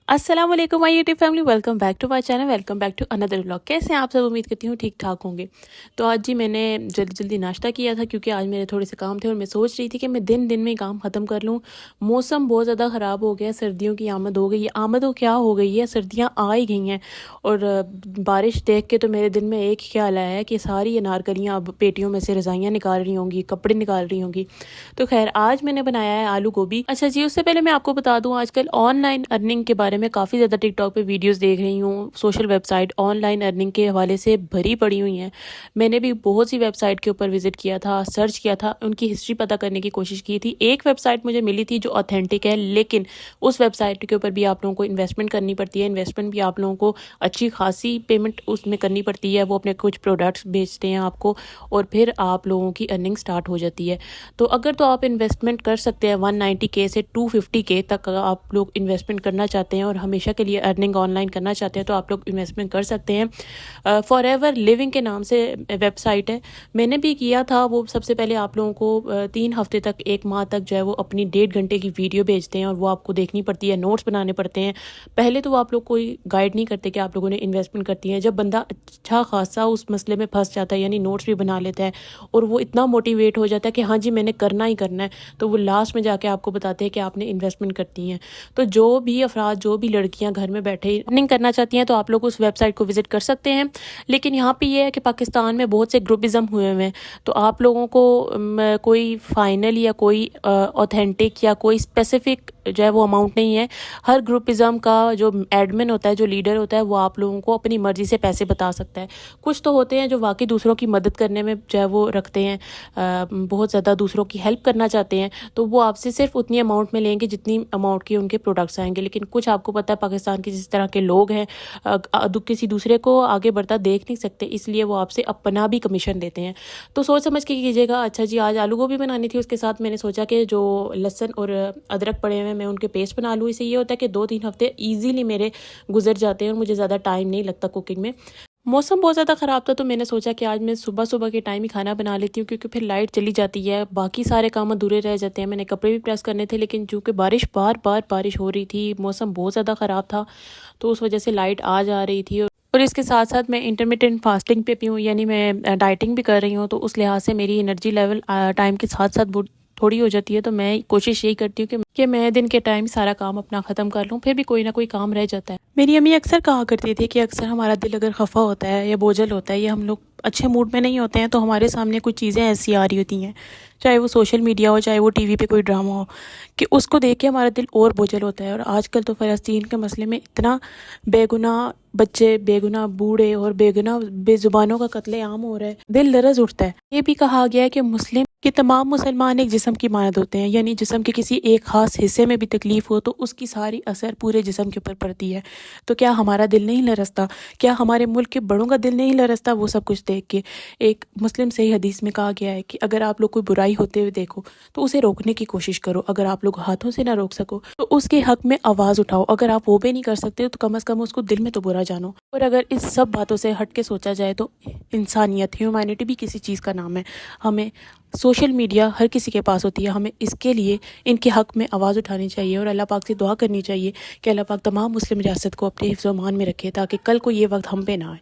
अस्सलाम वालेकुम my YouTube family, welcome back to my channel, welcome back to another vlog. कैसे हैं आप सब? उम्मीद करती हूँ ठीक ठाक होंगे। तो आज जी मैंने जल्दी जल्दी नाश्ता किया था क्योंकि आज मेरे थोड़े से काम थे और मैं सोच रही थी कि मैं दिन दिन में काम ख़त्म कर लूँ। मौसम बहुत ज़्यादा ख़राब हो गया, सर्दियों की आमद हो गई है। आमद हो क्या हो गई है, सर्दियाँ आ ही गई हैं। और बारिश देख के तो मेरे दिल में एक ख्याल आया है कि सारी अनारकलियाँ अब पेटियों में से रज़ाइयाँ निकाल रही होंगी, कपड़े निकाल रही होंगी। तो खैर आज मैंने बनाया है आलू गोभी। अच्छा जी, उससे पहले मैं आपको बता दूँ, आजकल ऑनलाइन अर्निंग के बारे में काफ़ी ज़्यादा टिकटॉक पे वीडियोस देख रही हूँ। सोशल वेबसाइट ऑनलाइन अर्निंग के हवाले से भरी पड़ी हुई हैं। मैंने भी बहुत सी वेबसाइट के ऊपर विजिट किया था, सर्च किया था, उनकी हिस्ट्री पता करने की कोशिश की थी। एक वेबसाइट मुझे मिली थी जो ऑथेंटिक है, लेकिन उस वेबसाइट के ऊपर भी आप लोगों को इन्वेस्टमेंट करनी पड़ती है। इन्वेस्टमेंट भी आप लोगों को अच्छी खासी पेमेंट उसमें करनी पड़ती है। वो अपने कुछ प्रोडक्ट्स बेचते हैं आपको और फिर आप लोगों की अर्निंग स्टार्ट हो जाती है। तो अगर तो आप इन्वेस्टमेंट कर सकते हैं 190K से 250K तक आप लोग इन्वेस्टमेंट करना चाहते हैं और हमेशा के लिए अर्निंग ऑनलाइन करना चाहते हैं तो आप लोग इन्वेस्टमेंट कर सकते हैं। फॉरएवर लिविंग के नाम से वेबसाइट है, मैंने भी किया था। वो सबसे पहले आप लोगों को 3 हफ्ते तक, 1 माह तक जो है वो अपनी 1.5 घंटे की वीडियो भेजते हैं और वो आपको देखनी पड़ती है, नोट्स बनाने पड़ते हैं। पहले तो वो आप लोग कोई गाइड नहीं करते कि आप लोगों ने इन्वेस्टमेंट करती हैं। जब बंदा अच्छा खासा उस मसले में फंस जाता है, यानी नोट्स भी बना लेता है और वो इतना मोटिवेट हो जाता है कि हाँ जी मैंने करना ही करना है, तो वो लास्ट में जाके आपको बताते हैं कि आपने इन्वेस्टमेंट करती हैं। तो जो भी अफराद, जो भी लड़कियां घर में बैठे अर्निंग करना चाहती हैं तो आप लोग उस वेबसाइट को विजिट कर सकते हैं। लेकिन यहाँ पे ये है कि पाकिस्तान में बहुत से ग्रुपिज़म हुए हुए हैं, तो आप लोगों को कोई फाइनल या कोई ऑथेंटिक या कोई स्पेसिफिक जो है वो अमाउंट नहीं है। हर ग्रुपिज़म का जो एडमिन होता है, जो लीडर होता है, वो आप लोगों को अपनी मर्ज़ी से पैसे बता सकता है। कुछ तो होते हैं जो वाकई दूसरों की मदद करने में जो है वो रखते हैं, बहुत ज़्यादा दूसरों की हेल्प करना चाहते हैं, तो वो आपसे सिर्फ उतनी अमाउंट में लेंगे जितनी अमाउंट के उनके प्रोडक्ट्स आएंगे। लेकिन कुछ आपको पता है पाकिस्तान के जिस तरह के लोग हैं, किसी दूसरे को आगे बढ़ता देख नहीं सकते, इसलिए वो आपसे अपना भी कमीशन लेते हैं। तो सोच समझ के कीजिएगा। अच्छा जी, आज आलू गोभी बनानी थी, उसके साथ मैंने सोचा कि जो लहसुन और अदरक पड़े हुए हैं मैं उनके पेस्ट बना लूँ। इससे ये होता है कि 2-3 हफ्ते ईजीली मेरे गुजर जाते हैं और मुझे ज़्यादा टाइम नहीं लगता कुकिंग में। मौसम बहुत ज़्यादा ख़राब था तो मैंने सोचा कि आज मैं सुबह सुबह के टाइम ही खाना बना लेती हूँ क्योंकि फिर लाइट चली जाती है, बाकी सारे काम अधूरे रह जाते हैं। मैंने कपड़े भी प्रेस करने थे, लेकिन चूँकि बारिश बार बार बारिश हो रही थी, मौसम बहुत ज़्यादा ख़राब था, तो उस वजह से लाइट आ जा रही थी। और इसके साथ साथ मैं इंटरमिटेंट फास्टिंग पे भी हूँ, यानी मैं डाइटिंग भी कर रही हूँ, तो उस लिहाज से मेरी एनर्जी लेवल टाइम के साथ साथ थोड़ी हो जाती है। तो मैं कोशिश यही करती हूँ कि मैं दिन के टाइम सारा काम अपना ख़त्म कर लूँ, फिर भी कोई ना कोई काम रह जाता है। मेरी अम्मी अक्सर कहा करती थी कि अक्सर हमारा दिल अगर खफा होता है या बोझल होता है या हम लोग अच्छे मूड में नहीं होते हैं तो हमारे सामने कुछ चीज़ें ऐसी आ रही होती हैं, चाहे वो सोशल मीडिया हो, चाहे वो टीवी पे कोई ड्रामा हो, कि उसको देख के हमारा दिल और बोझल होता है। और आजकल तो फ़लस्तीन के मसले में इतना बेगुनाह बच्चे, बेगुनाह बूढ़े और बेगुनाह बेजुबानों का कत्लेआम हो रहा है, दिल लरज़ उठता है। ये भी कहा गया है कि मुस्लिम कि तमाम मुसलमान एक जिस्म की मानद होते हैं, यानी जिस्म के किसी एक ख़ास हिस्से में भी तकलीफ़ हो तो उसकी सारी असर पूरे जिस्म के ऊपर पड़ती है। तो क्या हमारा दिल नहीं लरसता? क्या हमारे मुल्क के बड़ों का दिल नहीं लरसता वो सब कुछ देख के? एक मुस्लिम सही हदीस में कहा गया है कि अगर आप लोग कोई बुराई होते हुए देखो तो उसे रोकने की कोशिश करो। अगर आप लोग हाथों से ना रोक सको तो उसके हक में आवाज़ उठाओ। अगर आप वो भी नहीं कर सकते तो कम से कम उसको दिल में तो बुरा जानो। और अगर इस सब बातों से हट के सोचा जाए तो इंसानियत, ह्यूमैनिटी भी किसी चीज़ का नाम है। हमें सोशल मीडिया हर किसी के पास होती है, हमें इसके लिए इनके हक में आवाज़ उठानी चाहिए और अल्लाह पाक से दुआ करनी चाहिए कि अल्लाह पाक तमाम मुस्लिम रियासत को अपने हिफ्ज़-ओ-मान में रखे ताकि कल को ये वक्त हम पे ना आए।